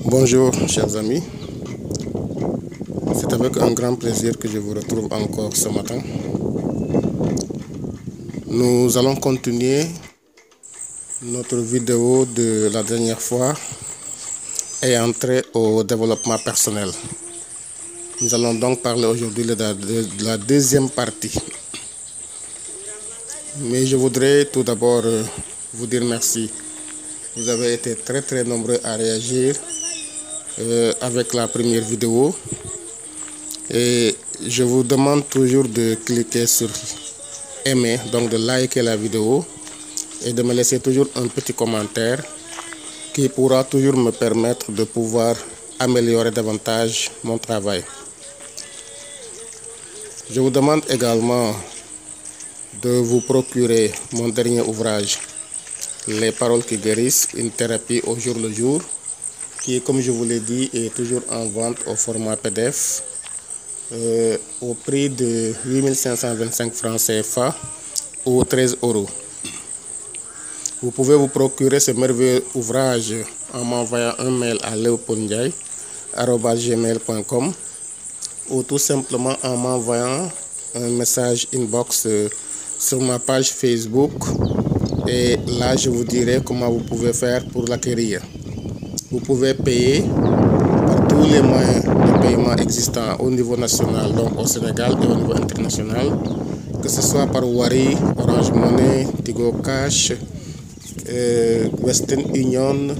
Bonjour chers amis, c'est avec un grand plaisir que je vous retrouve encore ce matin. Nous allons continuer notre vidéo de la dernière fois et entrer au développement personnel. Nous allons donc parler aujourd'hui de la deuxième partie. Mais je voudrais tout d'abord vous dire merci. Vous avez été très nombreux à réagir avec la première vidéo et je vous demande toujours de cliquer sur aimer, donc de liker la vidéo et de me laisser toujours un petit commentaire qui pourra toujours me permettre de pouvoir améliorer davantage mon travail. Je vous demande également de vous procurer mon dernier ouvrage, Les paroles qui guérissent, une thérapie au jour le jour, qui, comme je vous l'ai dit, est toujours en vente au format PDF au prix de 8525 francs CFA ou 13 €. Vous pouvez vous procurer ce merveilleux ouvrage en m'envoyant un mail à leopoldndiaye@gmail.com ou tout simplement en m'envoyant un message inbox sur ma page Facebook, et là je vous dirai comment vous pouvez faire pour l'acquérir. Vous pouvez payer par tous les moyens de paiement existants au niveau national, donc au Sénégal, et au niveau international, que ce soit par Wari, Orange Money, Tigo Cash, Western Union,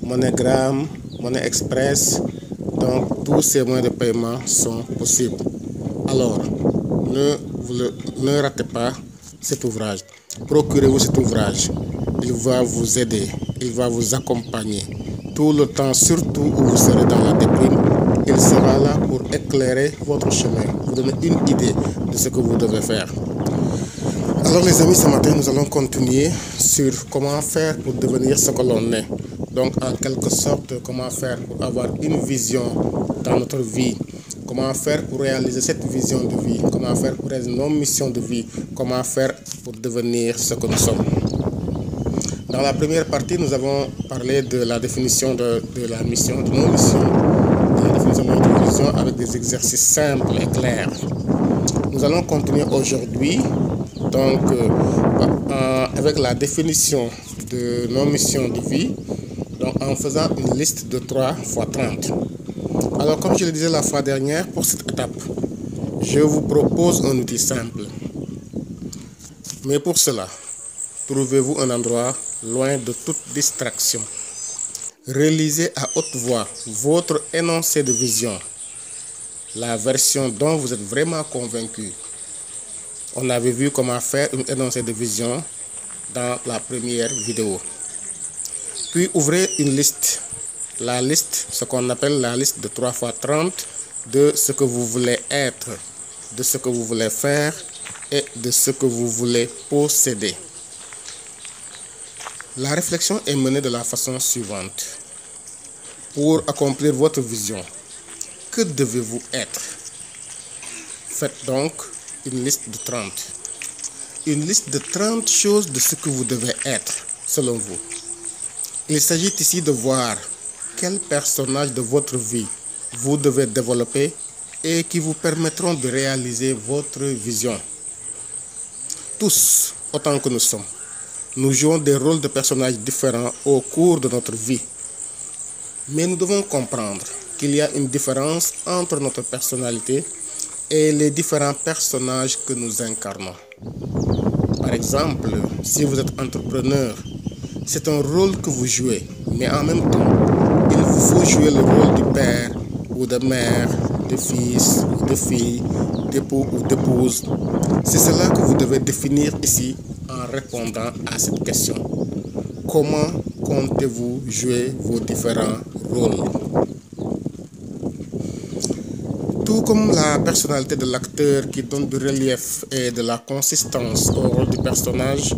MoneyGram, Money Express. Donc tous ces moyens de paiement sont possibles. Alors, ne ratez pas cet ouvrage. Procurez-vous cet ouvrage. Il va vous aider, il va vous accompagner. Tout le temps, surtout où vous serez dans la déprime, il sera là pour éclairer votre chemin, vous donner une idée de ce que vous devez faire. Alors les amis, ce matin, nous allons continuer sur comment faire pour devenir ce que l'on est. Donc en quelque sorte, comment faire pour avoir une vision dans notre vie. Comment faire pour réaliser cette vision de vie. Comment faire pour réaliser nos missions de vie. Comment faire pour devenir ce que nous sommes. Dans la première partie, nous avons parlé de la définition de la mission, de nos missions, de la définition de notre vision avec des exercices simples et clairs. Nous allons continuer aujourd'hui donc avec la définition de nos missions de vie, donc en faisant une liste de 3 x 30. Alors comme je le disais la fois dernière, pour cette étape, je vous propose un outil simple. Mais pour cela, trouvez-vous un endroit loin de toute distraction. Relisez à haute voix votre énoncé de vision, la version dont vous êtes vraiment convaincu. On avait vu comment faire une énoncé de vision dans la première vidéo. Puis ouvrez une liste. La liste, ce qu'on appelle la liste de 3 x 30 de ce que vous voulez être, de ce que vous voulez faire et de ce que vous voulez posséder. La réflexion est menée de la façon suivante. Pour accomplir votre vision, que devez-vous être? Faites donc une liste de 30. Une liste de 30 choses de ce que vous devez être, selon vous. Il s'agit ici de voir quel personnage de votre vie vous devez développer et qui vous permettront de réaliser votre vision. Tous, autant que nous sommes, nous jouons des rôles de personnages différents au cours de notre vie. Mais nous devons comprendre qu'il y a une différence entre notre personnalité et les différents personnages que nous incarnons. Par exemple, si vous êtes entrepreneur, c'est un rôle que vous jouez, mais en même temps, il vous faut jouer le rôle du père ou de mère, de fils ou de fille, d'époux ou d'épouse. C'est cela que vous devez définir ici en répondant à cette question. Comment comptez-vous jouer vos différents rôles? Tout comme la personnalité de l'acteur qui donne du relief et de la consistance au rôle du personnage,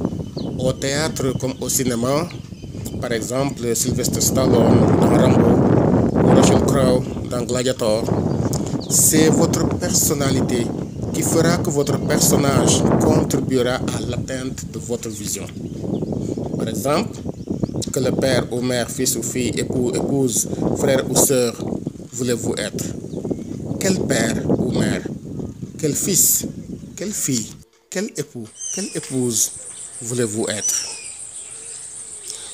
au théâtre comme au cinéma, par exemple Sylvester Stallone dans Rambo ou Russell Crowe dans Gladiator, c'est votre personnalité qui fera que votre personnage contribuera à l'atteinte de votre vision. Par exemple, que le père ou mère, fils ou fille, époux, épouse, frère ou sœur voulez-vous être? Quel père ou mère? Quel fils? Quelle fille? Quel époux? Quelle épouse voulez-vous être?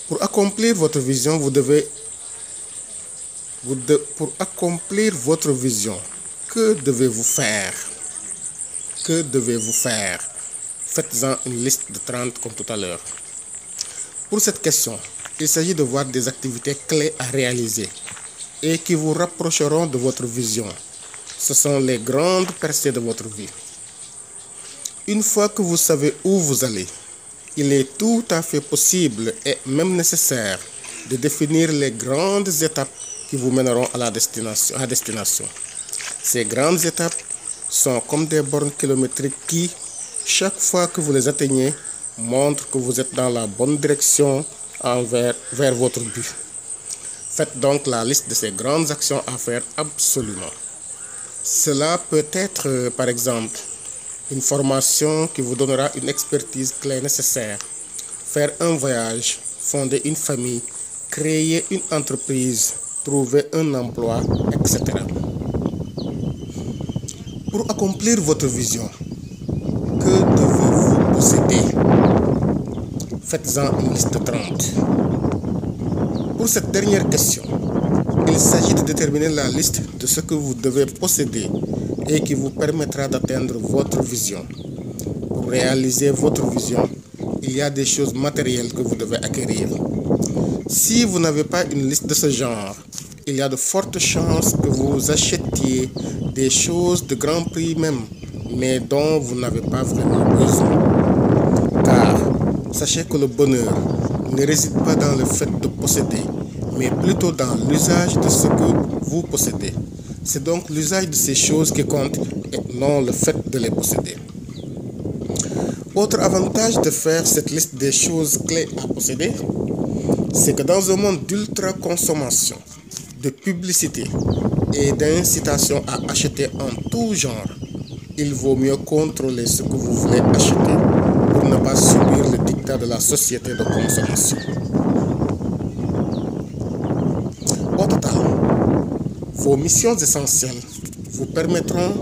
Pour accomplir votre vision, pour accomplir votre vision, que devez-vous faire? Que devez-vous faire? Faites-en une liste de 30 comme tout à l'heure. Pour cette question, il s'agit de voir des activités clés à réaliser et qui vous rapprocheront de votre vision. Ce sont les grandes percées de votre vie. Une fois que vous savez où vous allez, il est tout à fait possible et même nécessaire de définir les grandes étapes qui vous mèneront à la destination. Ces grandes étapes sont comme des bornes kilométriques qui, chaque fois que vous les atteignez, montrent que vous êtes dans la bonne direction vers votre but. Faites donc la liste de ces grandes actions à faire absolument. Cela peut être, par exemple, une formation qui vous donnera une expertise clé nécessaire, faire un voyage, fonder une famille, créer une entreprise, trouver un emploi, etc. Pour accomplir votre vision, que devez-vous posséder? Faites-en une liste de 30. Pour cette dernière question, il s'agit de déterminer la liste de ce que vous devez posséder et qui vous permettra d'atteindre votre vision. Pour réaliser votre vision, il y a des choses matérielles que vous devez acquérir. Si vous n'avez pas une liste de ce genre, il y a de fortes chances que vous achetiez des choses de grand prix même, mais dont vous n'avez pas vraiment besoin. Car sachez que le bonheur ne réside pas dans le fait de posséder, mais plutôt dans l'usage de ce que vous possédez. C'est donc l'usage de ces choses qui compte et non le fait de les posséder. Autre avantage de faire cette liste des choses clés à posséder, c'est que dans un monde d'ultra-consommation, de publicité et d'incitation à acheter en tout genre, il vaut mieux contrôler ce que vous voulez acheter pour ne pas subir le dictat de la société de consommation. Au total, vos missions essentielles vous permettront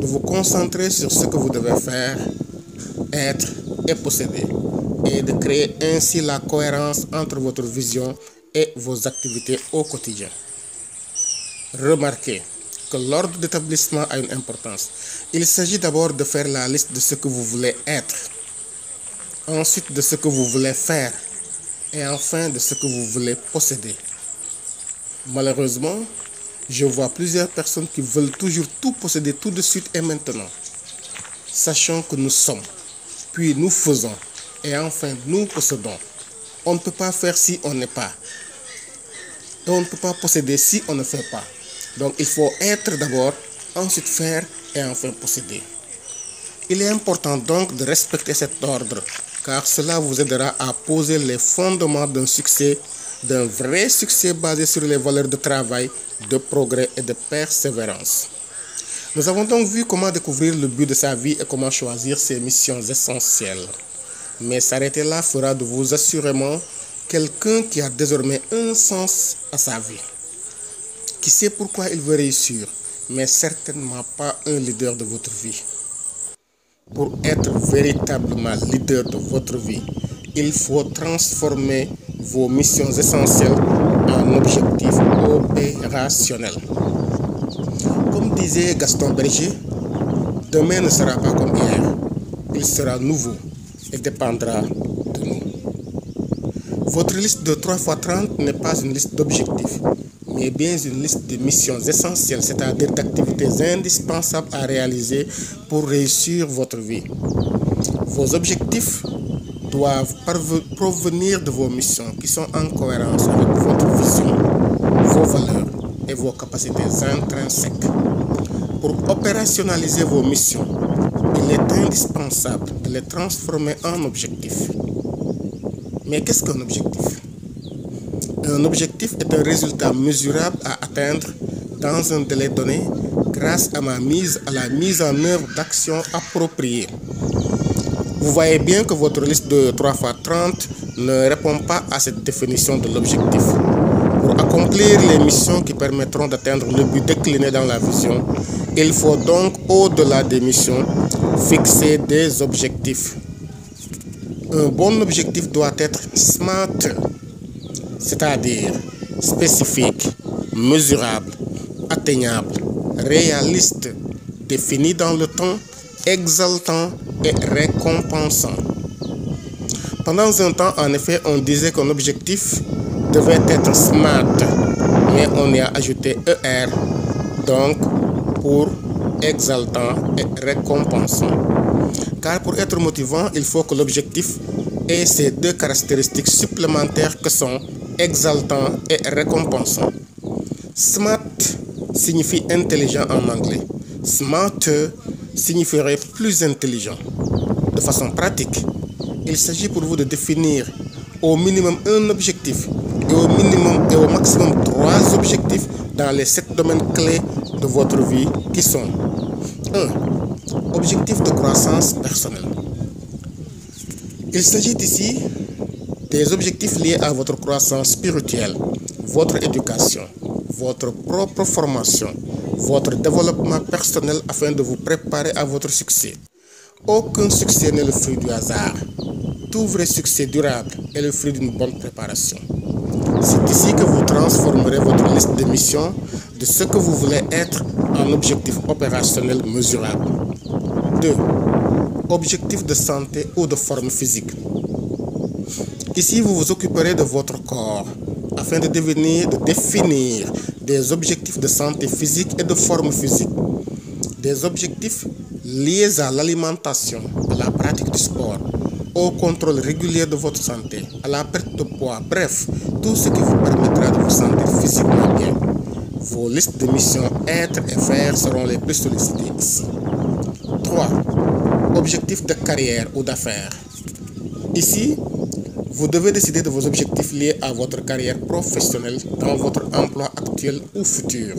de vous concentrer sur ce que vous devez faire, être et posséder, et de créer ainsi la cohérence entre votre vision et vos activités au quotidien. Remarquez que l'ordre d'établissement a une importance. Il s'agit d'abord de faire la liste de ce que vous voulez être, ensuite de ce que vous voulez faire, et enfin de ce que vous voulez posséder. Malheureusement, je vois plusieurs personnes qui veulent toujours tout posséder tout de suite et maintenant. Sachons que nous sommes, puis nous faisons, et enfin nous possédons. On ne peut pas faire si on n'est pas. Et on ne peut pas posséder si on ne fait pas. Donc il faut être d'abord, ensuite faire et enfin posséder. Il est important donc de respecter cet ordre, car cela vous aidera à poser les fondements d'un succès, d'un vrai succès basé sur les valeurs de travail, de progrès et de persévérance. Nous avons donc vu comment découvrir le but de sa vie et comment choisir ses missions essentielles. Mais s'arrêter là fera de vous assurément quelqu'un qui a désormais un sens à sa vie, qui sait pourquoi il veut réussir, mais certainement pas un leader de votre vie. Pour être véritablement leader de votre vie, il faut transformer vos missions essentielles en objectifs opérationnels. Comme disait Gaston Berger, demain ne sera pas comme hier, il sera nouveau et dépendra de nous. Votre liste de 3x30 n'est pas une liste d'objectifs, mais bien une liste de missions essentielles, c'est-à-dire d'activités indispensables à réaliser pour réussir votre vie. Vos objectifs doivent provenir de vos missions qui sont en cohérence avec votre vision, vos valeurs et vos capacités intrinsèques. Pour opérationnaliser vos missions, il est indispensable de les transformer en objectifs. Mais qu'est-ce qu'un objectif? Un objectif est un résultat mesurable à atteindre dans un délai donné grâce à la mise en œuvre d'actions appropriées. Vous voyez bien que votre liste de 3 x 30 ne répond pas à cette définition de l'objectif. Pour accomplir les missions qui permettront d'atteindre le but décliné dans la vision, il faut donc, au-delà des missions, fixer des objectifs. Un bon objectif doit être SMART, c'est-à-dire spécifique, mesurable, atteignable, réaliste, défini dans le temps, exaltant et récompensant. Pendant un temps, en effet, on disait qu'un objectif devait être SMART, mais on y a ajouté ER, donc pour exaltant et récompensant. Car pour être motivant, il faut que l'objectif ait ces deux caractéristiques supplémentaires que sont exaltant et récompensant. SMART signifie intelligent en anglais. SMART signifierait plus intelligent. De façon pratique, il s'agit pour vous de définir au minimum un objectif et au minimum et au maximum 3 objectifs dans les 7 domaines clés de votre vie qui sont 1. Objectif de croissance personnelle. Il s'agit ici des objectifs liés à votre croissance spirituelle, votre éducation, votre propre formation, votre développement personnel afin de vous préparer à votre succès. Aucun succès n'est le fruit du hasard. Tout vrai succès durable est le fruit d'une bonne préparation. C'est ici que vous transformerez votre liste de missions de ce que vous voulez être en objectif opérationnel mesurable. 2. Objectif de santé ou de forme physique. Ici, vous vous occuperez de votre corps afin de définir des objectifs de santé physique et de forme physique. Des objectifs liés à l'alimentation, à la pratique du sport, au contrôle régulier de votre santé, à la perte de poids, bref, tout ce qui vous permettra de vous sentir physiquement bien. Vos listes de missions être et faire seront les plus sollicitées ici. 3. Objectifs de carrière ou d'affaires. Ici, vous devez décider de vos objectifs liés à votre carrière professionnelle dans votre emploi actuel ou futur.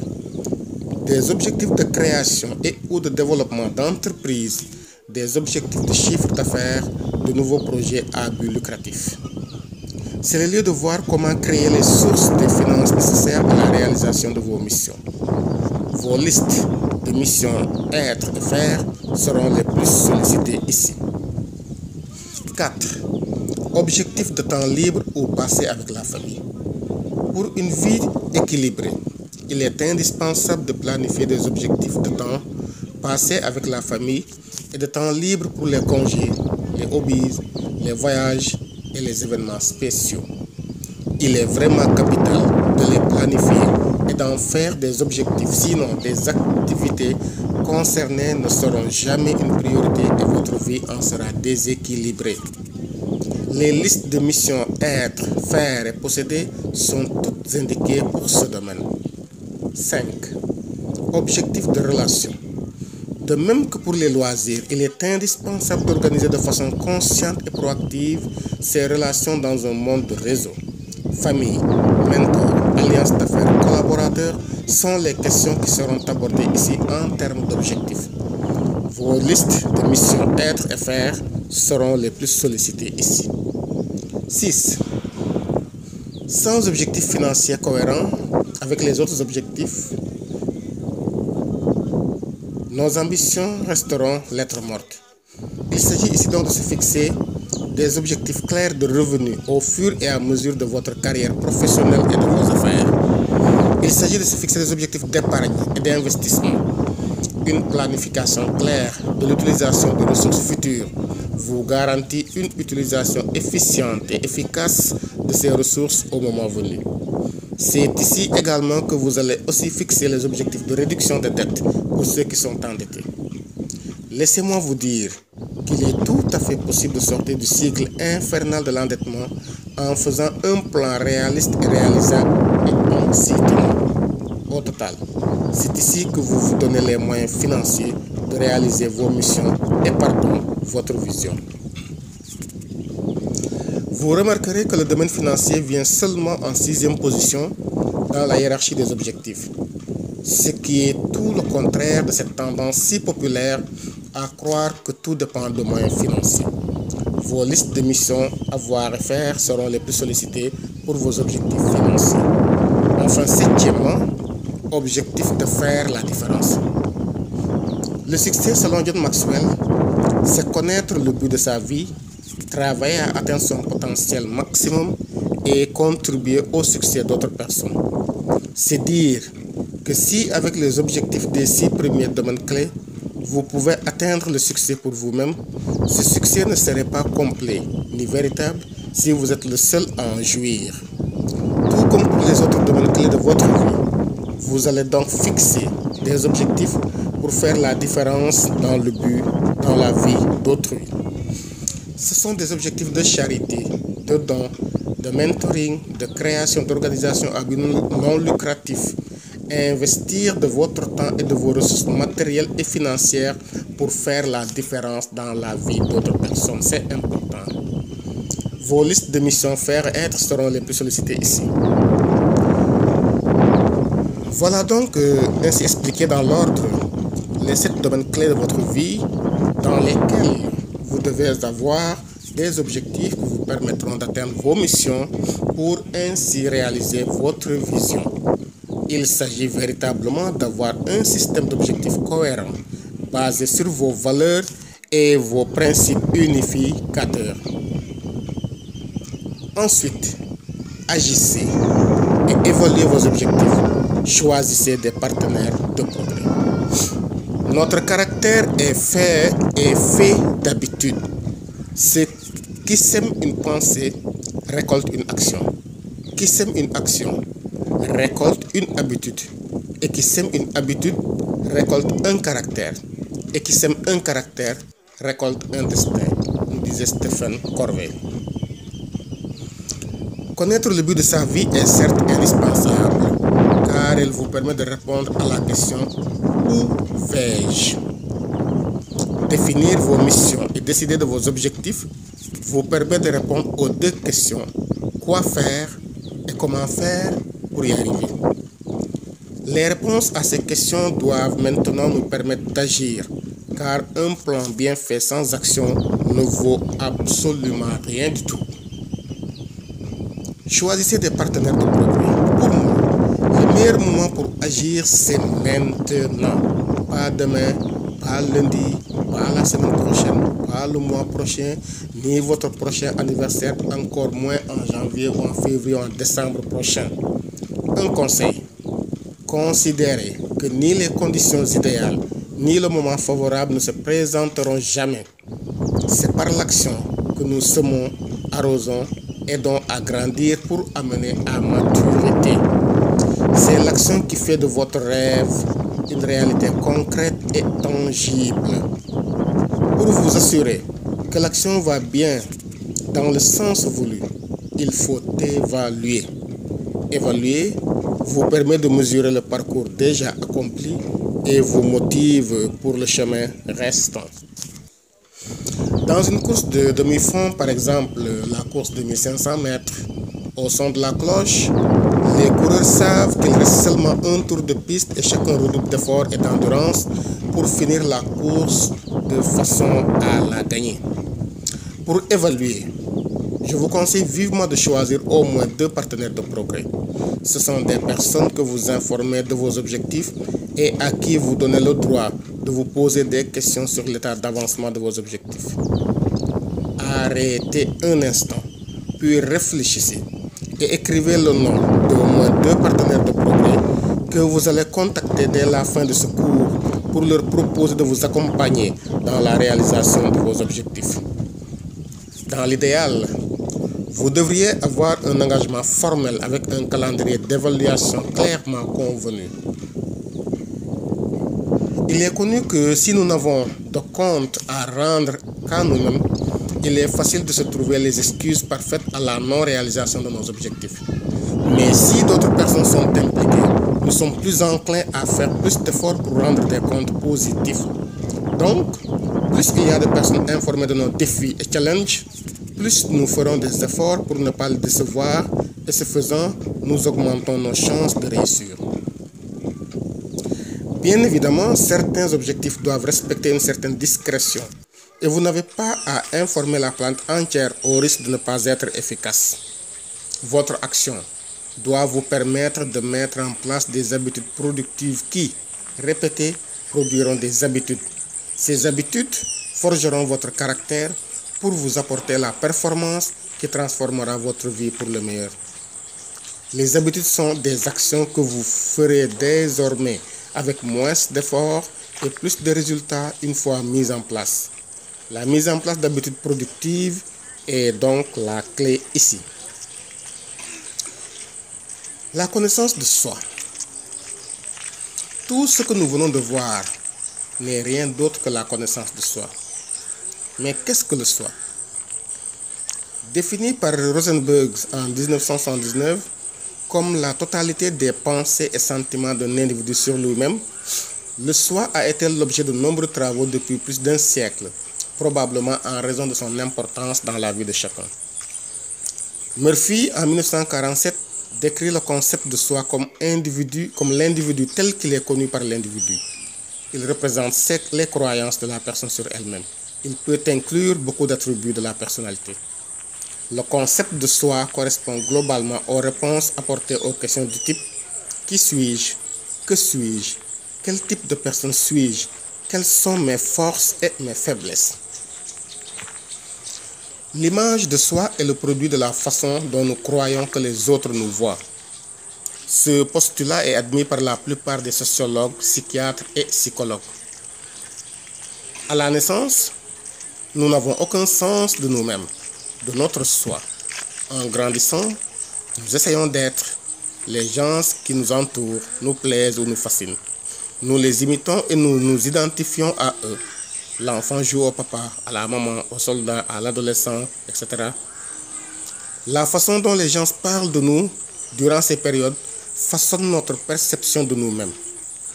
Des objectifs de création et ou de développement d'entreprise, des objectifs de chiffre d'affaires, de nouveaux projets à but lucratif. C'est le lieu de voir comment créer les sources de finances nécessaires à la réalisation de vos missions. Vos listes de missions être et faire seront les plus sollicitées ici. 4. Objectif de temps libre ou passé avec la famille. Pour une vie équilibrée, il est indispensable de planifier des objectifs de temps passé avec la famille et de temps libre pour les congés, les hobbies, les voyages et les événements spéciaux. Il est vraiment capital de les planifier et d'en faire des objectifs, sinon des activités concernées ne seront jamais une priorité et votre vie en sera déséquilibrée. Les listes de missions être, faire et posséder sont toutes indiquées pour ce domaine. 5. Objectifs de relation. De même que pour les loisirs, il est indispensable d'organiser de façon consciente et proactive ces relations dans un monde de réseau. Famille, mentor, alliance d'affaires, collaborateurs sont les questions qui seront abordées ici en termes d'objectifs. Vos listes de missions être et faire seront les plus sollicitées ici. 6. Sans objectif financier cohérent avec les autres objectifs, nos ambitions resteront lettres mortes. Il s'agit ici donc de se fixer des objectifs clairs de revenus au fur et à mesure de votre carrière professionnelle et de vos affaires. Il s'agit de se fixer des objectifs d'épargne et d'investissement. Une planification claire de l'utilisation des ressources futures vous garantit une utilisation efficiente et efficace de ces ressources au moment venu. C'est ici également que vous allez aussi fixer les objectifs de réduction des dettes pour ceux qui sont endettés. Laissez-moi vous dire qu'il est tout à fait possible de sortir du cycle infernal de l'endettement en faisant un plan réaliste et réalisable et en s'y tenant. Au total, c'est ici que vous vous donnez les moyens financiers de réaliser vos missions et pardon, votre vision. Vous remarquerez que le domaine financier vient seulement en 6e position dans la hiérarchie des objectifs, ce qui est tout le contraire de cette tendance si populaire à croire que tout dépend de moyens financiers. Vos listes de missions à voir et faire seront les plus sollicitées pour vos objectifs financiers. Enfin, 7e, objectif de faire la différence. Le succès, selon John Maxwell, c'est connaître le but de sa vie, travailler à atteindre son potentiel maximum et contribuer au succès d'autres personnes. C'est dire que si avec les objectifs des 6 premiers domaines clés, vous pouvez atteindre le succès pour vous-même, ce succès ne serait pas complet ni véritable si vous êtes le seul à en jouir. Tout comme pour les autres domaines clés de votre vie, vous allez donc fixer des objectifs pour faire la différence dans le but, dans la vie d'autrui. Ce sont des objectifs de charité, de dons, de mentoring, de création d'organisations à but non lucratif. Investir de votre temps et de vos ressources matérielles et financières pour faire la différence dans la vie d'autres personnes. C'est important. Vos listes de missions faire et être seront les plus sollicitées ici. Voilà donc ainsi expliqué dans l'ordre les 7 domaines clés de votre vie dans lesquels vous devez avoir des objectifs qui vous permettront d'atteindre vos missions pour ainsi réaliser votre vision. Il s'agit véritablement d'avoir un système d'objectifs cohérent basé sur vos valeurs et vos principes unificateurs. Ensuite, agissez et évaluez vos objectifs. Choisissez des partenaires de progrès. Notre caractère est fait d'habitude. Ce qui sème une pensée récolte une action. Qui sème une action récolte une habitude. Et qui sème une habitude récolte un caractère. Et qui sème un caractère récolte un destin, nous disait Stephen Covey. Connaître le but de sa vie est certes indispensable, car elle vous permet de répondre à la question « Où vais-je ?» Définir vos missions et décider de vos objectifs vous permet de répondre aux 2 questions « Quoi faire ?» et « Comment faire ?» pour y arriver. Les réponses à ces questions doivent maintenant nous permettre d'agir, car un plan bien fait sans action ne vaut absolument rien du tout. Choisissez des partenaires de progrès. Pour moi, le meilleur moment pour agir, c'est maintenant. Pas demain, pas lundi, pas la semaine prochaine, pas le mois prochain, ni votre prochain anniversaire, encore moins en janvier ou en février ou en décembre prochain. Un conseil. Considérez que ni les conditions idéales, ni le moment favorable ne se présenteront jamais. C'est par l'action que nous semons, arrosons, aidons à grandir pour amener à maturité. C'est l'action qui fait de votre rêve une réalité concrète et tangible. Pour vous assurer que l'action va bien dans le sens voulu, il faut évaluer. Évaluer vous permet de mesurer le parcours déjà accompli et vous motive pour le chemin restant. Dans une course de demi-fond, par exemple la course de 1500 mètres, au son de la cloche, les coureurs savent qu'il reste seulement un tour de piste et chacun redouble d'efforts et d'endurance pour finir la course de façon à la gagner. Pour évaluer, je vous conseille vivement de choisir au moins 2 partenaires de progrès. Ce sont des personnes que vous informez de vos objectifs et à qui vous donnez le droit de vous poser des questions sur l'état d'avancement de vos objectifs. Arrêtez un instant, puis réfléchissez et écrivez le nom d'au moins 2 partenaires de progrès que vous allez contacter dès la fin de ce cours pour leur proposer de vous accompagner dans la réalisation de vos objectifs. Dans l'idéal, vous devriez avoir un engagement formel avec un calendrier d'évaluation clairement convenu. Il est connu que si nous n'avons de compte à rendre qu'à nous-mêmes, il est facile de se trouver les excuses parfaites à la non-réalisation de nos objectifs. Mais si d'autres personnes sont impliquées, nous sommes plus enclins à faire plus d'efforts pour rendre des comptes positifs. Donc, plus il y a de personnes informées de nos défis et challenges, plus nous ferons des efforts pour ne pas les décevoir et ce faisant, nous augmentons nos chances de réussir. Bien évidemment, certains objectifs doivent respecter une certaine discrétion et vous n'avez pas à informer la plante entière au risque de ne pas être efficace. Votre action doit vous permettre de mettre en place des habitudes productives qui, répétées, produiront des habitudes. Ces habitudes forgeront votre caractère pour vous apporter la performance qui transformera votre vie pour le meilleur. Les habitudes sont des actions que vous ferez désormais avec moins d'efforts et plus de résultats une fois mises en place. La mise en place d'habitudes productives est donc la clé ici. La connaissance de soi. Tout ce que nous venons de voir n'est rien d'autre que la connaissance de soi. Mais qu'est-ce que le soi? Défini par Rosenberg en 1979 comme la totalité des pensées et sentiments d'un individu sur lui-même, le soi a été l'objet de nombreux travaux depuis plus d'un siècle, probablement en raison de son importance dans la vie de chacun. Murphy, en 1947, décrit le concept de soi comme l'individu tel qu'il est connu par l'individu. Il représente les croyances de la personne sur elle-même. Il peut inclure beaucoup d'attributs de la personnalité. Le concept de soi correspond globalement aux réponses apportées aux questions du type « Qui suis-je? Que suis-je? Quel type de personne suis-je? Quelles sont mes forces et mes faiblesses ?» L'image de soi est le produit de la façon dont nous croyons que les autres nous voient. Ce postulat est admis par la plupart des sociologues, psychiatres et psychologues. À la naissance, nous n'avons aucun sens de nous-mêmes, de notre soi. En grandissant, nous essayons d'être. Les gens qui nous entourent nous plaisent ou nous fascinent. Nous les imitons et nous nous identifions à eux. L'enfant joue au papa, à la maman, au soldat, à l'adolescent, etc. La façon dont les gens parlent de nous durant ces périodes façonne notre perception de nous-mêmes.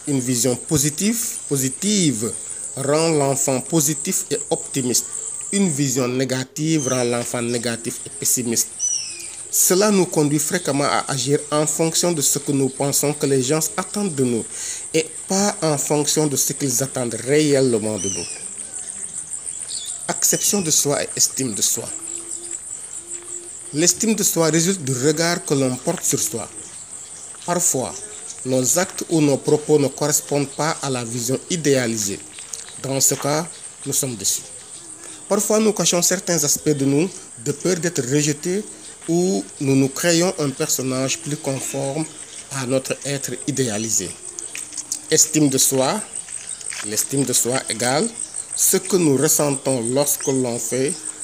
Une vision positive rend l'enfant positif et optimiste. Une vision négative rend l'enfant négatif et pessimiste. Cela nous conduit fréquemment à agir en fonction de ce que nous pensons que les gens attendent de nous et pas en fonction de ce qu'ils attendent réellement de nous. Acception de soi et estime de soi. L'estime de soi résulte du regard que l'on porte sur soi. Parfois, nos actes ou nos propos ne correspondent pas à la vision idéalisée. Dans ce cas, nous sommes déçus. Parfois, nous cachons certains aspects de nous de peur d'être rejetés ou nous nous créons un personnage plus conforme à notre être idéalisé. Estime de soi. L'estime de soi égale ce que nous ressentons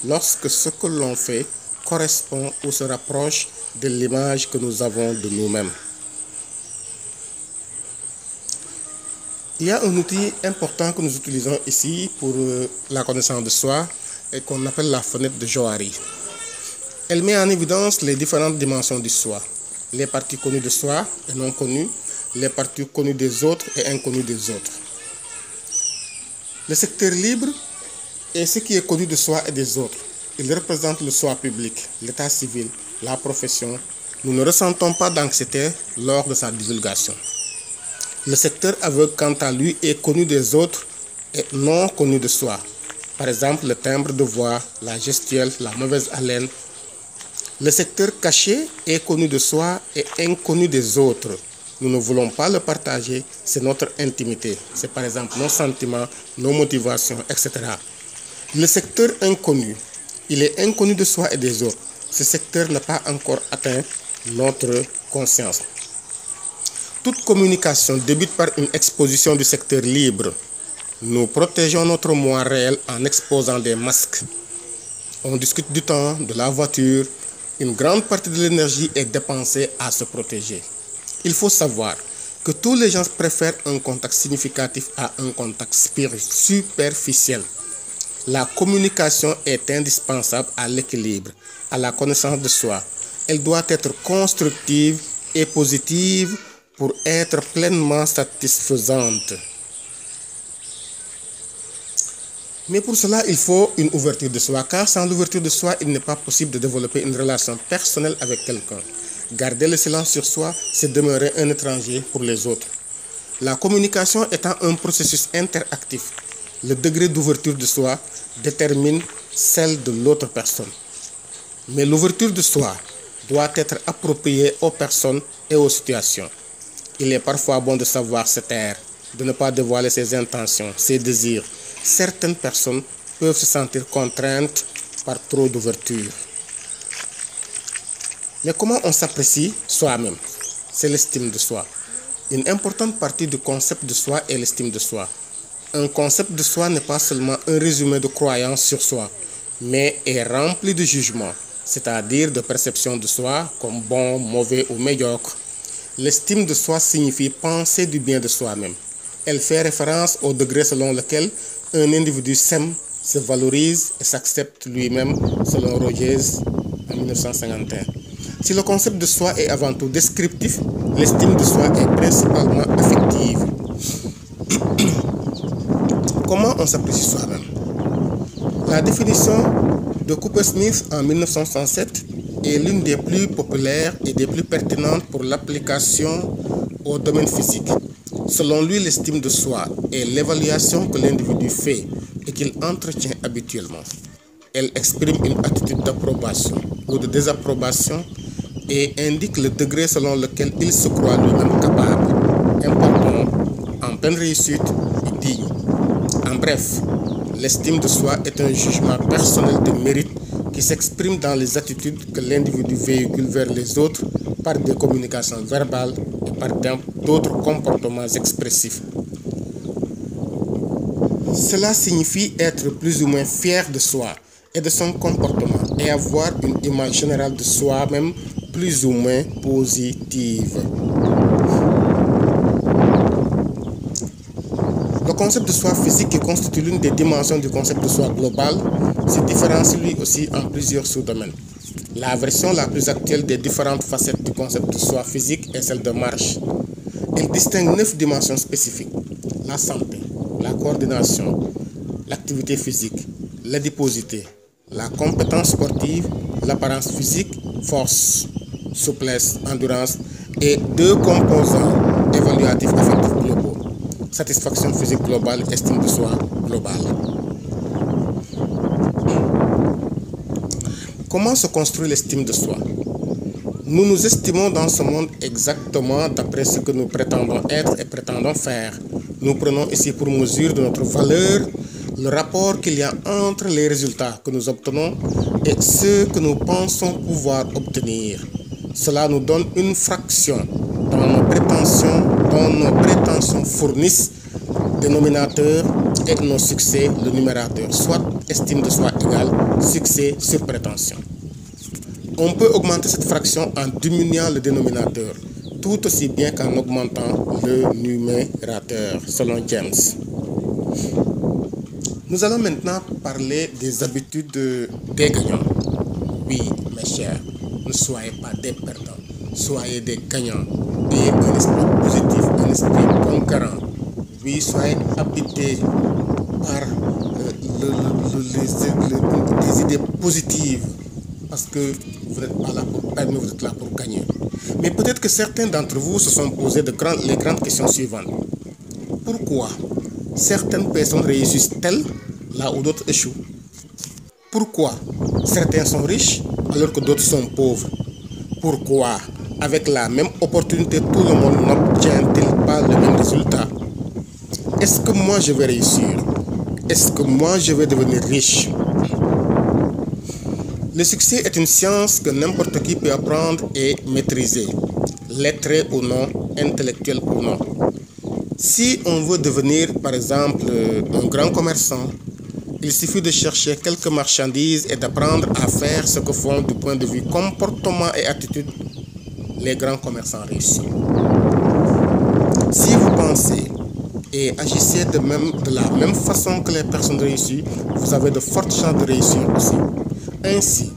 lorsque ce que l'on fait correspond ou se rapproche de l'image que nous avons de nous-mêmes. Il y a un outil important que nous utilisons ici pour la connaissance de soi et qu'on appelle la fenêtre de Johari. Elle met en évidence les différentes dimensions du soi, les parties connues de soi et non connues, les parties connues des autres et inconnues des autres. Le secteur libre est ce qui est connu de soi et des autres. Il représente le soi public, l'état civil, la profession. Nous ne ressentons pas d'anxiété lors de sa divulgation. Le secteur aveugle, quant à lui, est connu des autres et non connu de soi. Par exemple, le timbre de voix, la gestuelle, la mauvaise haleine. Le secteur caché est connu de soi et inconnu des autres. Nous ne voulons pas le partager, c'est notre intimité. C'est par exemple nos sentiments, nos motivations, etc. Le secteur inconnu, il est inconnu de soi et des autres. Ce secteur n'a pas encore atteint notre conscience. Toute communication débute par une exposition du secteur libre. Nous protégeons notre moi réel en exposant des masques. On discute du temps, de la voiture. Une grande partie de l'énergie est dépensée à se protéger. Il faut savoir que tous les gens préfèrent un contact significatif à un contact superficiel. La communication est indispensable à l'équilibre, à la connaissance de soi. Elle doit être constructive et positive pour être pleinement satisfaisante. Mais pour cela, il faut une ouverture de soi, car sans l'ouverture de soi, il n'est pas possible de développer une relation personnelle avec quelqu'un. Garder le silence sur soi, c'est demeurer un étranger pour les autres. La communication étant un processus interactif, le degré d'ouverture de soi détermine celle de l'autre personne. Mais l'ouverture de soi doit être appropriée aux personnes et aux situations. Il est parfois bon de savoir se taire, de ne pas dévoiler ses intentions, ses désirs. Certaines personnes peuvent se sentir contraintes par trop d'ouverture. Mais comment on s'apprécie soi-même? C'est l'estime de soi. Une importante partie du concept de soi est l'estime de soi. Un concept de soi n'est pas seulement un résumé de croyances sur soi, mais est rempli de jugements, c'est-à-dire de perception de soi comme bon, mauvais ou médiocre. L'estime de soi signifie penser du bien de soi-même. Elle fait référence au degré selon lequel un individu s'aime, se valorise et s'accepte lui-même, selon Rogers en 1951. Si le concept de soi est avant tout descriptif, l'estime de soi est principalement affective. Comment on s'apprécie soi-même? La définition de Cooper-Smith en 1967 est l'une des plus populaires et des plus pertinentes pour l'application au domaine physique. Selon lui, l'estime de soi est l'évaluation que l'individu fait et qu'il entretient habituellement. Elle exprime une attitude d'approbation ou de désapprobation et indique le degré selon lequel il se croit lui-même capable, important, en pleine réussite et digne. En bref, l'estime de soi est un jugement personnel de mérite qui s'exprime dans les attitudes que l'individu véhicule vers les autres par des communications verbales et par d'autres comportements expressifs. Cela signifie être plus ou moins fier de soi et de son comportement et avoir une image générale de soi-même plus ou moins positive. Le concept de soi physique, qui constitue l'une des dimensions du concept de soi global, se différencie lui aussi en plusieurs sous-domaines. La version la plus actuelle des différentes facettes du concept de soi physique est celle de Marsh. Elle distingue 9 dimensions spécifiques: la santé, la coordination, l'activité physique, l'adiposité, la compétence sportive, l'apparence physique, force, souplesse, endurance et 2 composants évaluatifs affectifs globaux: satisfaction physique globale, estime de soi globale. Comment se construit l'estime de soi? Nous nous estimons dans ce monde exactement d'après ce que nous prétendons être et prétendons faire. Nous prenons ici pour mesure de notre valeur le rapport qu'il y a entre les résultats que nous obtenons et ceux que nous pensons pouvoir obtenir. Cela nous donne une fraction dont nos prétentions fournissent dénominateur et nos succès le numérateur, soit estime de soi égale succès sur prétention. On peut augmenter cette fraction en diminuant le dénominateur, tout aussi bien qu'en augmentant le numérateur, selon James. Nous allons maintenant parler des habitudes des gagnants. Oui, mes chers, ne soyez pas des perdants, soyez des gagnants. Ayez un esprit positif, un esprit conquérant. Oui, soyez habités par des idées positives, parce que vous n'êtes pas là pour perdre, vous êtes là pour gagner. Mais peut-être que certains d'entre vous se sont posés les grandes questions suivantes. Pourquoi certaines personnes réussissent-elles là où d'autres échouent? Pourquoi certains sont riches alors que d'autres sont pauvres? Pourquoi, avec la même opportunité, tout le monde n'obtient-il pas le même résultat? Est-ce que moi je vais réussir? Est-ce que moi je vais devenir riche? Le succès est une science que n'importe qui peut apprendre et maîtriser, lettré ou non, intellectuel ou non. Si on veut devenir, par exemple, un grand commerçant, il suffit de chercher quelques marchandises et d'apprendre à faire ce que font du point de vue comportement et attitude les grands commerçants réussis. Si vous pensez et agissez de la même façon que les personnes réussies, vous avez de fortes chances de réussir aussi. Ainsi,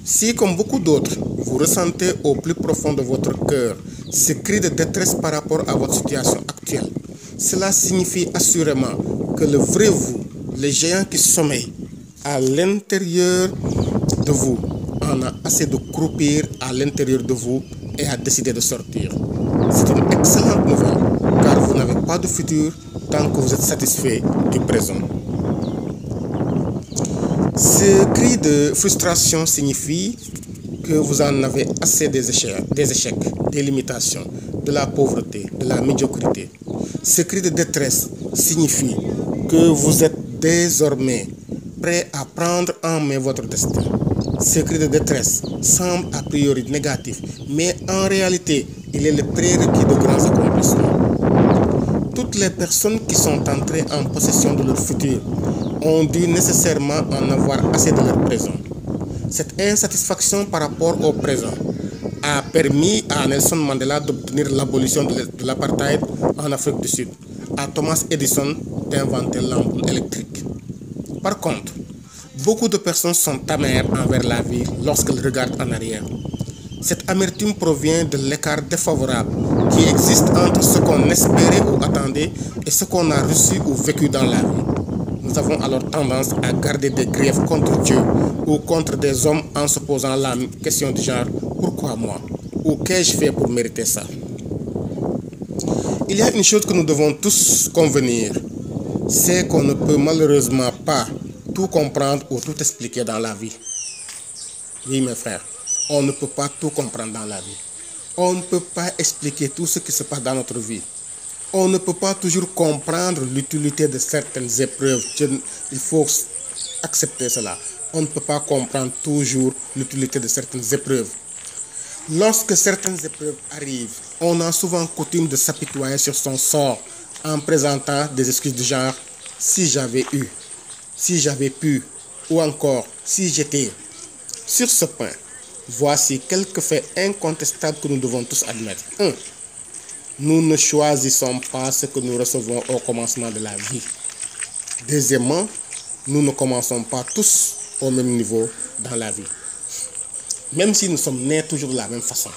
si comme beaucoup d'autres, vous ressentez au plus profond de votre cœur ce cri de détresse par rapport à votre situation actuelle, cela signifie assurément que le vrai vous les géants qui sommeillent à l'intérieur de vous en a assez de croupir à l'intérieur de vous et a décidé de sortir. C'est une excellente nouvelle, car vous n'avez pas de futur tant que vous êtes satisfait du présent. Ce cri de frustration signifie que vous en avez assez des échecs, des limitations, de la pauvreté, de la médiocrité. Ce cri de détresse signifie que vous êtes désormais prêt à prendre en main votre destin. Ce cri de détresse semble a priori négatif, mais en réalité, il est le prérequis de grands accomplissements. Toutes les personnes qui sont entrées en possession de leur futur ont dû nécessairement en avoir assez de leur présent. Cette insatisfaction par rapport au présent a permis à Nelson Mandela d'obtenir l'abolition de l'apartheid en Afrique du Sud, à Thomas Edison d'inventer l'ampoule électrique. Par contre, beaucoup de personnes sont amères envers la vie lorsqu'elles regardent en arrière. Cette amertume provient de l'écart défavorable qui existe entre ce qu'on espérait ou attendait et ce qu'on a reçu ou vécu dans la vie. Nous avons alors tendance à garder des griefs contre Dieu ou contre des hommes en se posant la question du genre « Pourquoi moi ?» ou « Qu'ai-je fait pour mériter ça ?» Il y a une chose que nous devons tous convenir, c'est qu'on ne peut malheureusement pas tout comprendre ou tout expliquer dans la vie. Oui, mes frères, on ne peut pas tout comprendre dans la vie. On ne peut pas expliquer tout ce qui se passe dans notre vie. On ne peut pas toujours comprendre l'utilité de certaines épreuves. Il faut accepter cela. On ne peut pas comprendre toujours l'utilité de certaines épreuves. Lorsque certaines épreuves arrivent, on a souvent coutume de s'apitoyer sur son sort en présentant des excuses du genre « si j'avais eu », « si j'avais pu » ou encore « si j'étais ». Sur ce point, voici quelques faits incontestables que nous devons tous admettre. 1. Nous ne choisissons pas ce que nous recevons au commencement de la vie. Deuxièmement, nous ne commençons pas tous au même niveau dans la vie, même si nous sommes nés toujours de la même façon.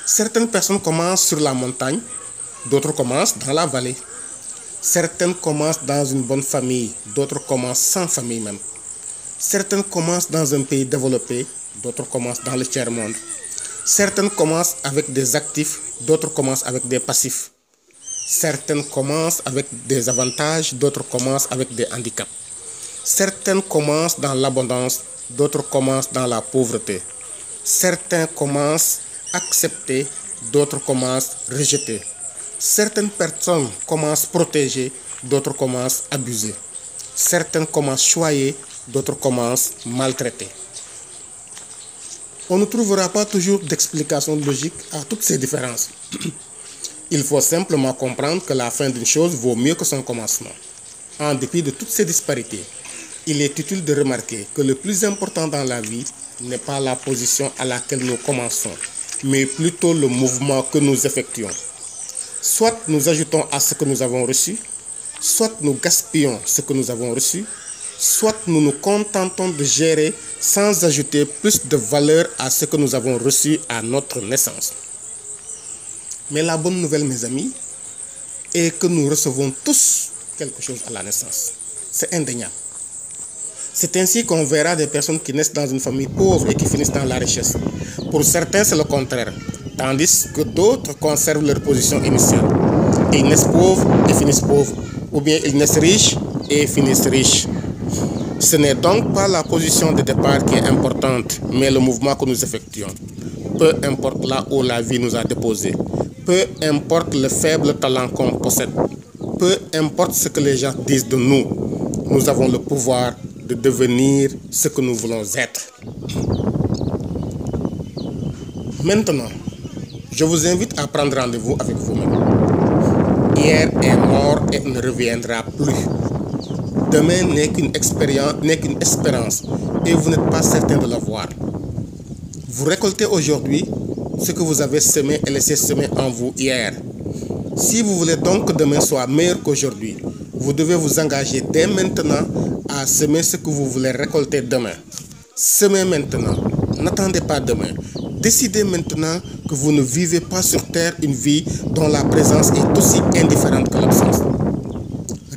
Certaines personnes commencent sur la montagne, d'autres commencent dans la vallée. Certaines commencent dans une bonne famille, d'autres commencent sans famille même. Certaines commencent dans un pays développé, d'autres commencent dans le tiers-monde. Certaines commencent avec des actifs, d'autres commencent avec des passifs. Certaines commencent avec des avantages, d'autres commencent avec des handicaps. Certaines commencent dans l'abondance, d'autres commencent dans la pauvreté. Certains commencent acceptés, d'autres commencent rejetés. Certaines personnes commencent protégées, d'autres commencent abusées. Certaines commencent choyées, d'autres commencent maltraitées. On ne trouvera pas toujours d'explication logique à toutes ces différences. Il faut simplement comprendre que la fin d'une chose vaut mieux que son commencement. En dépit de toutes ces disparités, il est utile de remarquer que le plus important dans la vie n'est pas la position à laquelle nous commençons, mais plutôt le mouvement que nous effectuons. Soit nous ajoutons à ce que nous avons reçu, soit nous gaspillons ce que nous avons reçu, soit nous nous contentons de gérer sans ajouter plus de valeur à ce que nous avons reçu à notre naissance. Mais la bonne nouvelle, mes amis, est que nous recevons tous quelque chose à la naissance. C'est indéniable. C'est ainsi qu'on verra des personnes qui naissent dans une famille pauvre et qui finissent dans la richesse. Pour certains, c'est le contraire, tandis que d'autres conservent leur position initiale. Ils naissent pauvres et finissent pauvres, ou bien ils naissent riches et finissent riches. Ce n'est donc pas la position de départ qui est importante, mais le mouvement que nous effectuons. Peu importe là où la vie nous a déposés, peu importe le faible talent qu'on possède, peu importe ce que les gens disent de nous, nous avons le pouvoir de devenir ce que nous voulons être. Maintenant, je vous invite à prendre rendez-vous avec vous-même. Hier est mort et ne reviendra plus. Demain n'est qu'une espérance et vous n'êtes pas certain de l'avoir. Vous récoltez aujourd'hui ce que vous avez semé et laissé semer en vous hier. Si vous voulez donc que demain soit meilleur qu'aujourd'hui, vous devez vous engager dès maintenant à semer ce que vous voulez récolter demain. Semez maintenant, n'attendez pas demain. Décidez maintenant que vous ne vivez pas sur terre une vie dont la présence est aussi indifférente que l'absence.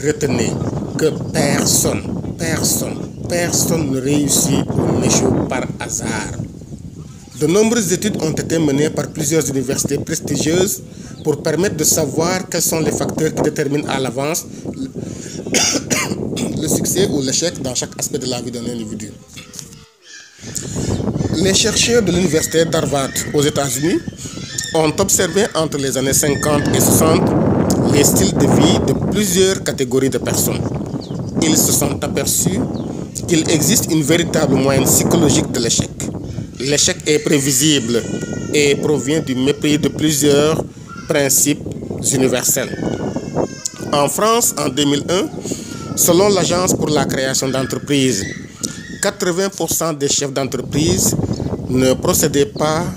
Retenez, que personne ne réussit ou n'échoue par hasard. De nombreuses études ont été menées par plusieurs universités prestigieuses pour permettre de savoir quels sont les facteurs qui déterminent à l'avance le succès ou l'échec dans chaque aspect de la vie d'un individu. Les chercheurs de l'université d'Harvard aux États-Unis ont observé entre les années 50 et 60 les styles de vie de plusieurs catégories de personnes. Ils se sont aperçus qu'il existe une véritable moyenne psychologique de l'échec. L'échec est prévisible et provient du mépris de plusieurs principes universels. En France, en 2001, selon l'Agence pour la création d'entreprises, 80% des chefs d'entreprise ne possédaient pas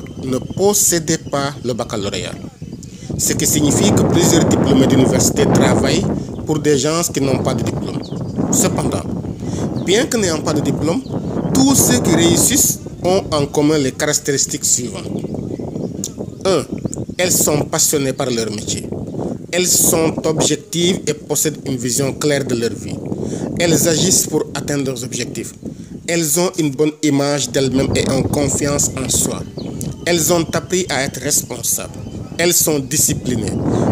le baccalauréat. Ce qui signifie que plusieurs diplômés d'université travaillent pour des gens qui n'ont pas de diplôme. Cependant, bien que n'ayant pas de diplôme, tous ceux qui réussissent ont en commun les caractéristiques suivantes. 1. Elles sont passionnées par leur métier. Elles sont objectives et possèdent une vision claire de leur vie. Elles agissent pour atteindre leurs objectifs. Elles ont une bonne image d'elles-mêmes et ont confiance en soi. Elles ont appris à être responsables. Elles sont disciplinées.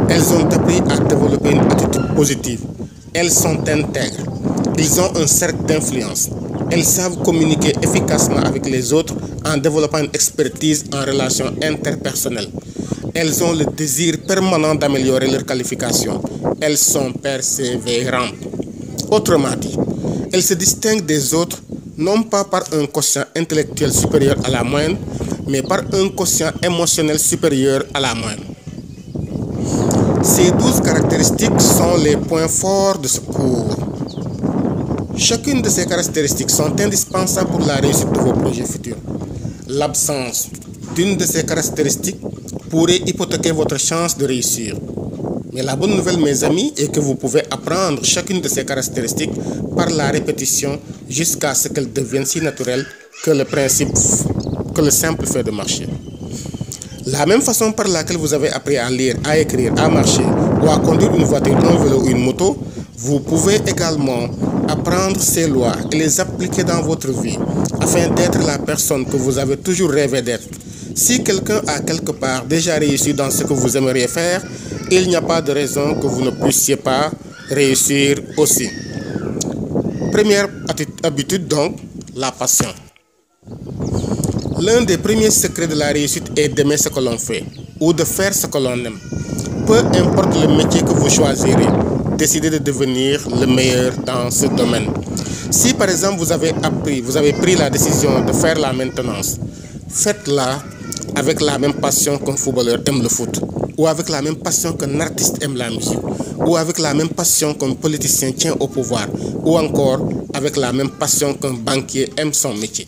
Elles ont appris à développer une attitude positive. Elles sont intègres. Ils ont un cercle d'influence. Elles savent communiquer efficacement avec les autres en développant une expertise en relations interpersonnelles. Elles ont le désir permanent d'améliorer leurs qualifications. Elles sont persévérantes. Autrement dit, elles se distinguent des autres non pas par un quotient intellectuel supérieur à la moyenne, mais par un quotient émotionnel supérieur à la moyenne. Ces 12 caractéristiques sont les points forts de ce cours. Chacune de ces caractéristiques sont indispensables pour la réussite de vos projets futurs. L'absence d'une de ces caractéristiques pourrait hypothéquer votre chance de réussir. Mais la bonne nouvelle, mes amis, est que vous pouvez apprendre chacune de ces caractéristiques par la répétition jusqu'à ce qu'elles deviennent si naturelles que le simple fait de marcher. La même façon par laquelle vous avez appris à lire, à écrire, à marcher ou à conduire une voiture, un vélo ou une moto, vous pouvez également apprendre ces lois et les appliquer dans votre vie afin d'être la personne que vous avez toujours rêvé d'être. Si quelqu'un a quelque part déjà réussi dans ce que vous aimeriez faire, il n'y a pas de raison que vous ne puissiez pas réussir aussi. Première habitude donc, la passion. L'un des premiers secrets de la réussite est d'aimer ce que l'on fait ou de faire ce que l'on aime. Peu importe le métier que vous choisirez, décidez de devenir le meilleur dans ce domaine. Si par exemple vous avez pris la décision de faire la maintenance, faites-la avec la même passion qu'un footballeur aime le foot, ou avec la même passion qu'un artiste aime la musique, ou avec la même passion qu'un politicien tient au pouvoir, ou encore avec la même passion qu'un banquier aime son métier.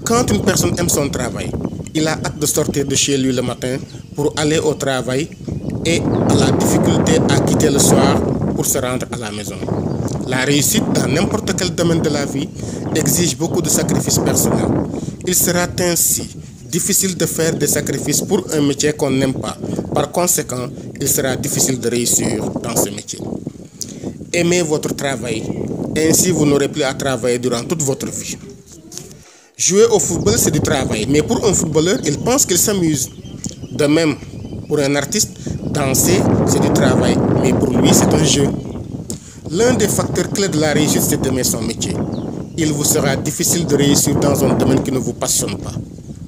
Quand une personne aime son travail, il a hâte de sortir de chez lui le matin pour aller au travail et a la difficulté à quitter le soir pour se rendre à la maison. La réussite dans n'importe quel domaine de la vie exige beaucoup de sacrifices personnels. Il sera ainsi difficile de faire des sacrifices pour un métier qu'on n'aime pas. Par conséquent, il sera difficile de réussir dans ce métier. Aimez votre travail, ainsi vous n'aurez plus à travailler durant toute votre vie. Jouer au football, c'est du travail, mais pour un footballeur, il pense qu'il s'amuse. De même, pour un artiste, danser, c'est du travail, mais pour lui, c'est un jeu. L'un des facteurs clés de la réussite, c'est d'aimer son métier. Il vous sera difficile de réussir dans un domaine qui ne vous passionne pas.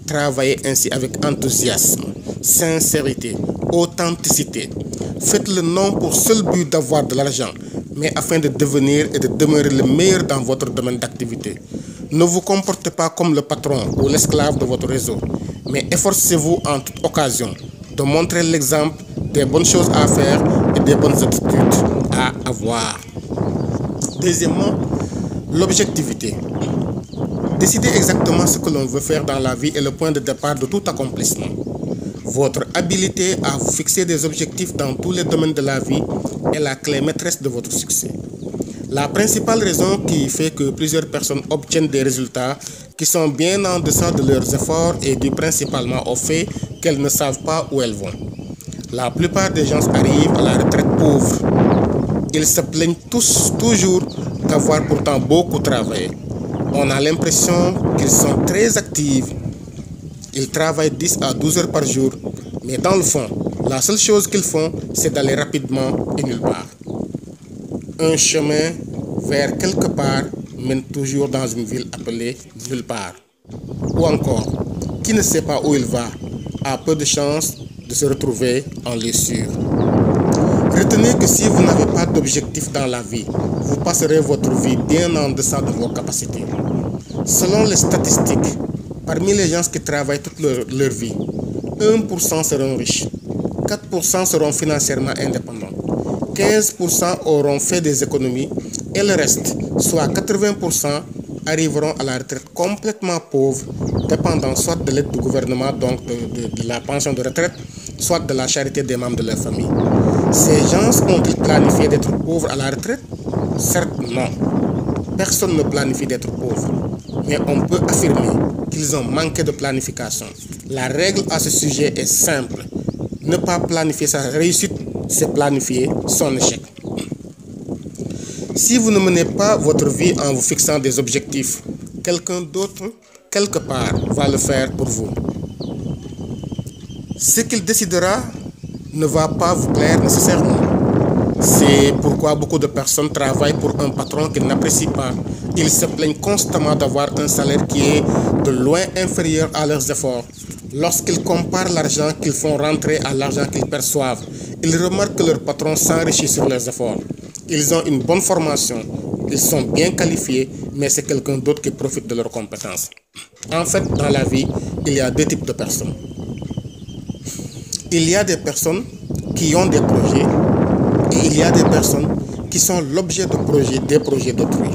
Travaillez ainsi avec enthousiasme, sincérité, authenticité. Faites-le non pour seul but d'avoir de l'argent, mais afin de devenir et de demeurer le meilleur dans votre domaine d'activité. Ne vous comportez pas comme le patron ou l'esclave de votre réseau, mais efforcez-vous en toute occasion de montrer l'exemple des bonnes choses à faire et des bonnes attitudes à avoir. Deuxièmement, l'objectivité. Décider exactement ce que l'on veut faire dans la vie est le point de départ de tout accomplissement. Votre habileté à vous fixer des objectifs dans tous les domaines de la vie est la clé maîtresse de votre succès. La principale raison qui fait que plusieurs personnes obtiennent des résultats qui sont bien en deçà de leurs efforts est due principalement au fait qu'elles ne savent pas où elles vont. La plupart des gens arrivent à la retraite pauvres. Ils se plaignent tous toujours d'avoir pourtant beaucoup travaillé. On a l'impression qu'ils sont très actifs. Ils travaillent 10 à 12 heures par jour. Mais dans le fond, la seule chose qu'ils font, c'est d'aller rapidement et nulle part. Un chemin vers quelque part mène toujours dans une ville appelée nulle part. Ou encore, qui ne sait pas où il va a peu de chances de se retrouver en lieu sûr. Retenez que si vous n'avez pas d'objectif dans la vie, vous passerez votre vie bien en deçà de vos capacités. Selon les statistiques, parmi les gens qui travaillent toute leur vie, 1% seront riches, 4% seront financièrement indépendants, 15% auront fait des économies et le reste, soit 80%, arriveront à la retraite complètement pauvres, dépendant soit de l'aide du gouvernement, donc de la pension de retraite, soit de la charité des membres de leur famille. Ces gens ont-ils planifié d'être pauvres à la retraite? Certes, non. Personne ne planifie d'être pauvre. Mais on peut affirmer qu'ils ont manqué de planification. La règle à ce sujet est simple. Ne pas planifier sa réussite, c'est planifier son échec. Si vous ne menez pas votre vie en vous fixant des objectifs, quelqu'un d'autre, quelque part, va le faire pour vous. Ce qu'il décidera ne va pas vous plaire nécessairement. C'est pourquoi beaucoup de personnes travaillent pour un patron qu'ils n'apprécient pas. Ils se plaignent constamment d'avoir un salaire qui est de loin inférieur à leurs efforts. Lorsqu'ils comparent l'argent qu'ils font rentrer à l'argent qu'ils perçoivent, ils remarquent que leur patron s'enrichit sur leurs efforts. Ils ont une bonne formation, ils sont bien qualifiés, mais c'est quelqu'un d'autre qui profite de leurs compétences. En fait, dans la vie, il y a deux types de personnes. Il y a des personnes qui ont des projets et il y a des personnes qui sont l'objet des projets d'autrui.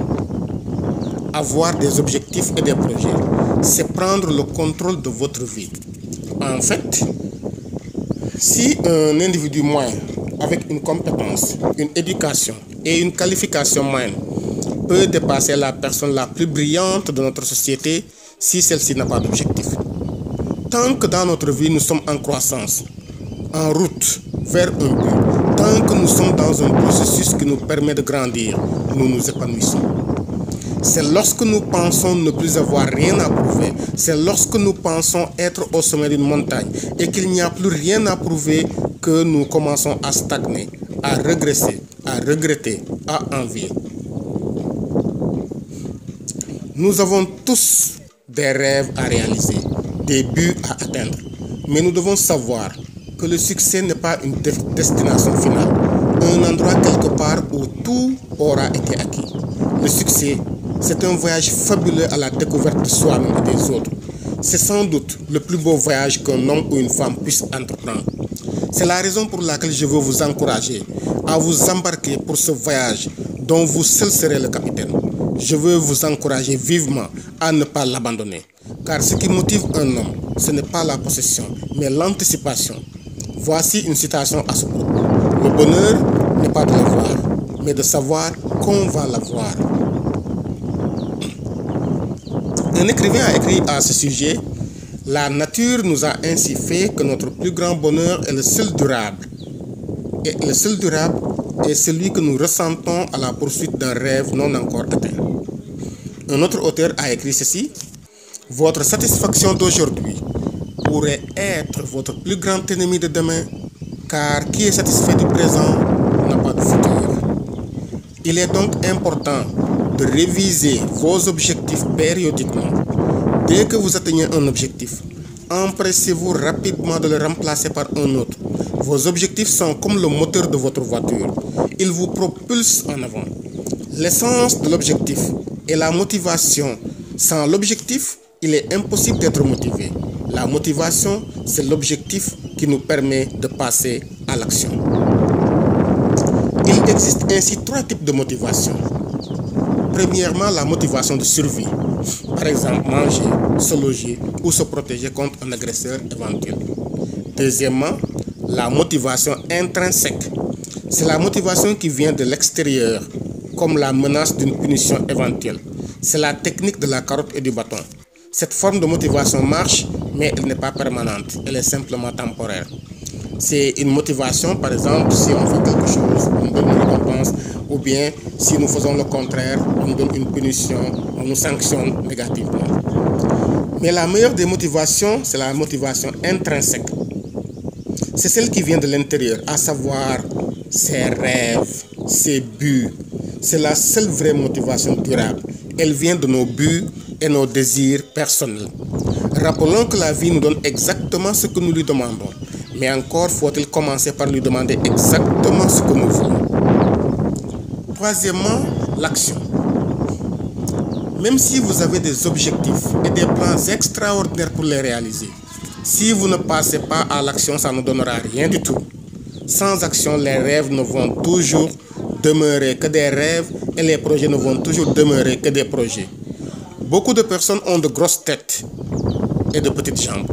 Avoir des objectifs et des projets, c'est prendre le contrôle de votre vie. En fait, si un individu moyen, avec une compétence, une éducation et une qualification moyenne, peut dépasser la personne la plus brillante de notre société si celle-ci n'a pas d'objectif. Tant que dans notre vie nous sommes en croissance, en route vers un but, tant que nous sommes dans un processus qui nous permet de grandir, nous nous épanouissons. C'est lorsque nous pensons ne plus avoir rien à prouver, c'est lorsque nous pensons être au sommet d'une montagne et qu'il n'y a plus rien à prouver que nous commençons à stagner, à regresser, à regretter, à envier. Nous avons tous des rêves à réaliser, des buts à atteindre, mais nous devons savoir que le succès n'est pas une destination finale, un endroit quelque part où tout aura été acquis. Le succès, c'est un voyage fabuleux à la découverte de soi-même et des autres. C'est sans doute le plus beau voyage qu'un homme ou une femme puisse entreprendre. C'est la raison pour laquelle je veux vous encourager à vous embarquer pour ce voyage dont vous seul serez le capitaine. Je veux vous encourager vivement à ne pas l'abandonner. Car ce qui motive un homme, ce n'est pas la possession, mais l'anticipation. Voici une citation à ce propos. Le bonheur n'est pas de l'avoir, mais de savoir qu'on va l'avoir. Un écrivain a écrit à ce sujet: la nature nous a ainsi fait que notre plus grand bonheur est le seul durable. Et le seul durable est celui que nous ressentons à la poursuite d'un rêve non encore atteint. Un autre auteur a écrit ceci: votre satisfaction d'aujourd'hui pourrait être votre plus grand ennemi de demain, car qui est satisfait du présent n'a pas de futur. Il est donc important de réviser vos objectifs périodiquement. Dès que vous atteignez un objectif, empressez-vous rapidement de le remplacer par un autre. Vos objectifs sont comme le moteur de votre voiture. Ils vous propulsent en avant. L'essence de l'objectif est la motivation. Sans l'objectif, il est impossible d'être motivé. La motivation, c'est l'objectif qui nous permet de passer à l'action. Il existe ainsi trois types de motivation. Premièrement, la motivation de survie. Par exemple, manger, se loger ou se protéger contre un agresseur éventuel. Deuxièmement, la motivation intrinsèque. C'est la motivation qui vient de l'extérieur, comme la menace d'une punition éventuelle. C'est la technique de la carotte et du bâton. Cette forme de motivation marche, mais elle n'est pas permanente, elle est simplement temporaire. C'est une motivation, par exemple, si on fait quelque chose, on donne une récompense, ou bien si nous faisons le contraire, on donne une punition, on nous sanctionne négativement. Mais la meilleure des motivations, c'est la motivation intrinsèque. C'est celle qui vient de l'intérieur, à savoir ses rêves, ses buts. C'est la seule vraie motivation durable. Elle vient de nos buts et nos désirs personnels. Rappelons que la vie nous donne exactement ce que nous lui demandons. Mais encore faut-il commencer par lui demander exactement ce que nous voulons. Troisièmement, l'action. Même si vous avez des objectifs et des plans extraordinaires pour les réaliser, si vous ne passez pas à l'action, ça ne donnera rien du tout. Sans action, les rêves ne vont toujours demeurer que des rêves et les projets ne vont toujours demeurer que des projets. Beaucoup de personnes ont de grosses têtes et de petites jambes.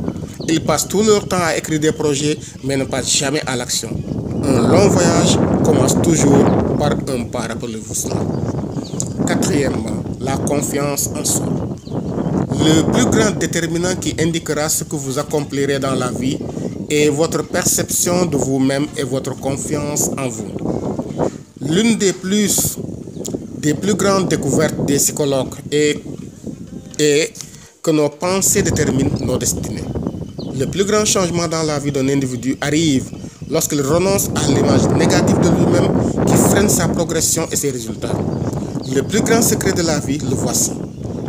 Ils passent tout leur temps à écrire des projets mais ne passent jamais à l'action. Un long voyage commence toujours par un pas, rappelez-vous cela. Quatrièmement, la confiance en soi. Le plus grand déterminant qui indiquera ce que vous accomplirez dans la vie est votre perception de vous-même et votre confiance en vous. L'une des plus grandes découvertes des psychologues est que nos pensées déterminent nos destinées. Le plus grand changement dans la vie d'un individu arrive lorsqu'il renonce à l'image négative de lui-même qui freine sa progression et ses résultats. Le plus grand secret de la vie, le voici.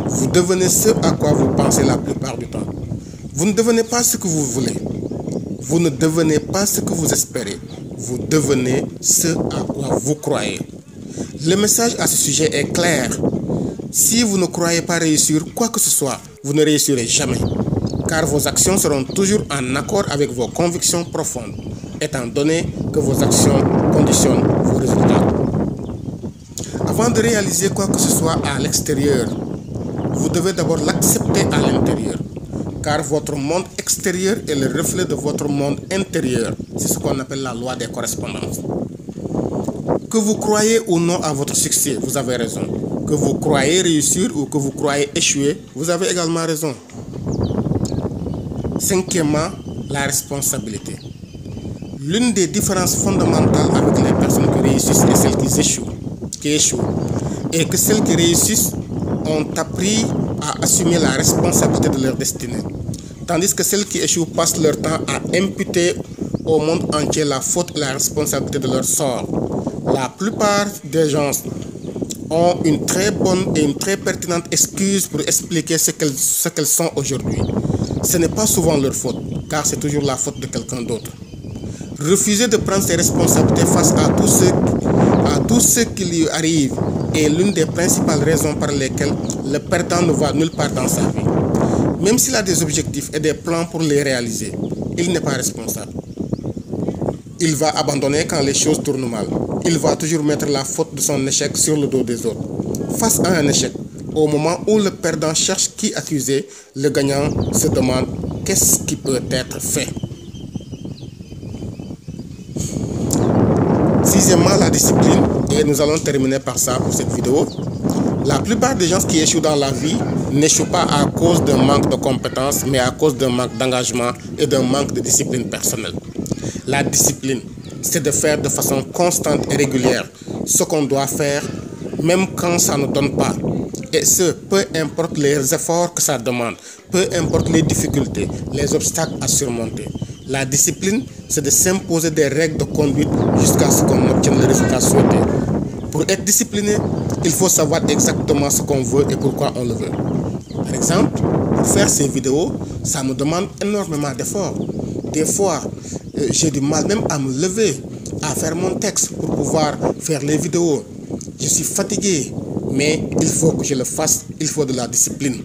Vous devenez ce à quoi vous pensez la plupart du temps. Vous ne devenez pas ce que vous voulez. Vous ne devenez pas ce que vous espérez. Vous devenez ce à quoi vous croyez. Le message à ce sujet est clair. Si vous ne croyez pas réussir quoi que ce soit, vous ne réussirez jamais. Car vos actions seront toujours en accord avec vos convictions profondes, étant donné que vos actions conditionnent vos résultats. Avant de réaliser quoi que ce soit à l'extérieur, vous devez d'abord l'accepter à l'intérieur. Car votre monde extérieur est le reflet de votre monde intérieur. C'est ce qu'on appelle la loi des correspondances. Que vous croyez ou non à votre succès, vous avez raison. Que vous croyez réussir ou que vous croyez échouer, vous avez également raison. Cinquièmement, la responsabilité. L'une des différences fondamentales avec les personnes qui réussissent et celles qui échouent, est que celles qui réussissent ont appris à assumer la responsabilité de leur destinée, tandis que celles qui échouent passent leur temps à imputer au monde entier la faute et la responsabilité de leur sort. La plupart des gens ont une très bonne et une très pertinente excuse pour expliquer ce qu'elles sont aujourd'hui. Ce n'est pas souvent leur faute, car c'est toujours la faute de quelqu'un d'autre. Refuser de prendre ses responsabilités face à tout ce qui lui arrive est l'une des principales raisons par lesquelles le perdant ne va nulle part dans sa vie. Même s'il a des objectifs et des plans pour les réaliser, il n'est pas responsable. Il va abandonner quand les choses tournent mal. Il va toujours mettre la faute de son échec sur le dos des autres. Face à un échec, au moment où le perdant cherche qui accuser, le gagnant se demande qu'est-ce qui peut être fait. Sixièmement, la discipline, et nous allons terminer par ça pour cette vidéo. La plupart des gens qui échouent dans la vie n'échouent pas à cause d'un manque de compétences, mais à cause d'un manque d'engagement et d'un manque de discipline personnelle. La discipline, c'est de faire de façon constante et régulière ce qu'on doit faire, même quand ça ne donne pas. Et ce, peu importe les efforts que ça demande, peu importe les difficultés, les obstacles à surmonter. La discipline, c'est de s'imposer des règles de conduite jusqu'à ce qu'on obtienne le résultat souhaité. Pour être discipliné, il faut savoir exactement ce qu'on veut et pourquoi on le veut. Par exemple, pour faire ces vidéos, ça me demande énormément d'efforts. Des fois, j'ai du mal même à me lever, à faire mon texte pour pouvoir faire les vidéos. Je suis fatigué, mais il faut que je le fasse, il faut de la discipline.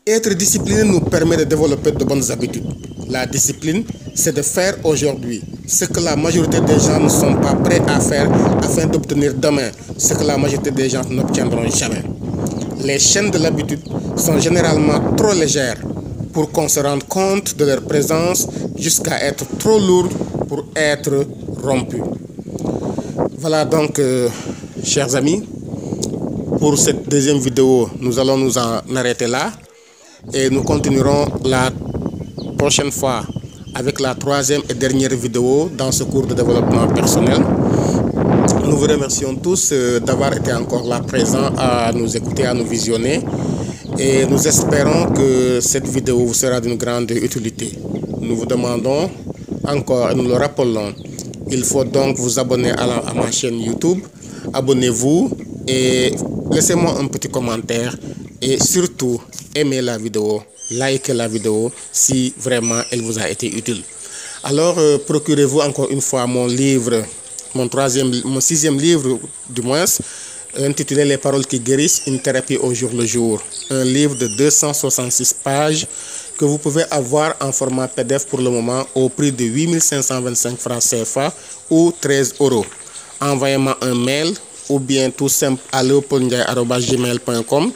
Être discipliné nous permet de développer de bonnes habitudes. La discipline, c'est de faire aujourd'hui ce que la majorité des gens ne sont pas prêts à faire afin d'obtenir demain ce que la majorité des gens n'obtiendront jamais. Les chaînes de l'habitude sont généralement trop légères pour qu'on se rende compte de leur présence jusqu'à être trop lourdes pour être rompues. Voilà donc, chers amis, pour cette deuxième vidéo, nous allons nous en arrêter là et nous continuerons la prochaine fois avec la troisième et dernière vidéo dans ce cours de développement personnel. Nous vous remercions tous d'avoir été encore là présents à nous écouter, à nous visionner. Et nous espérons que cette vidéo vous sera d'une grande utilité. Nous vous demandons encore, et nous le rappelons, il faut donc vous abonner à ma chaîne YouTube. Abonnez-vous et laissez-moi un petit commentaire. Et surtout, aimez la vidéo, likez la vidéo si vraiment elle vous a été utile. Alors, procurez-vous encore une fois mon livre, mon sixième livre du moins, intitulé Les paroles qui guérissent, une thérapie au jour le jour. Un livre de 266 pages que vous pouvez avoir en format PDF pour le moment au prix de 8525 francs CFA ou 13 €. Envoyez-moi un mail ou bien tout simple à leopoldndiaye@gmail.com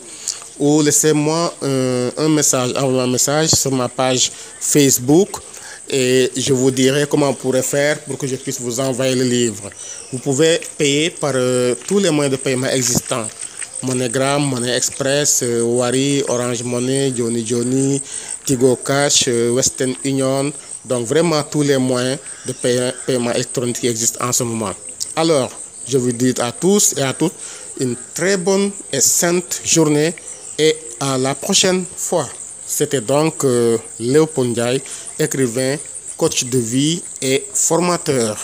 ou laissez-moi un message sur ma page Facebook et je vous dirai comment vous pourrez faire pour que je puisse vous envoyer le livre. Vous pouvez payer par tous les moyens de paiement existants. MoneyGram, Money Express, Wari, Orange Money, Johnny, Tigo Cash, Western Union. Donc vraiment tous les moyens de paiement électronique qui existent en ce moment. Alors, je vous dis à tous et à toutes une très bonne et sainte journée et à la prochaine fois. C'était donc Léopold Ndiaye, écrivain, coach de vie et formateur.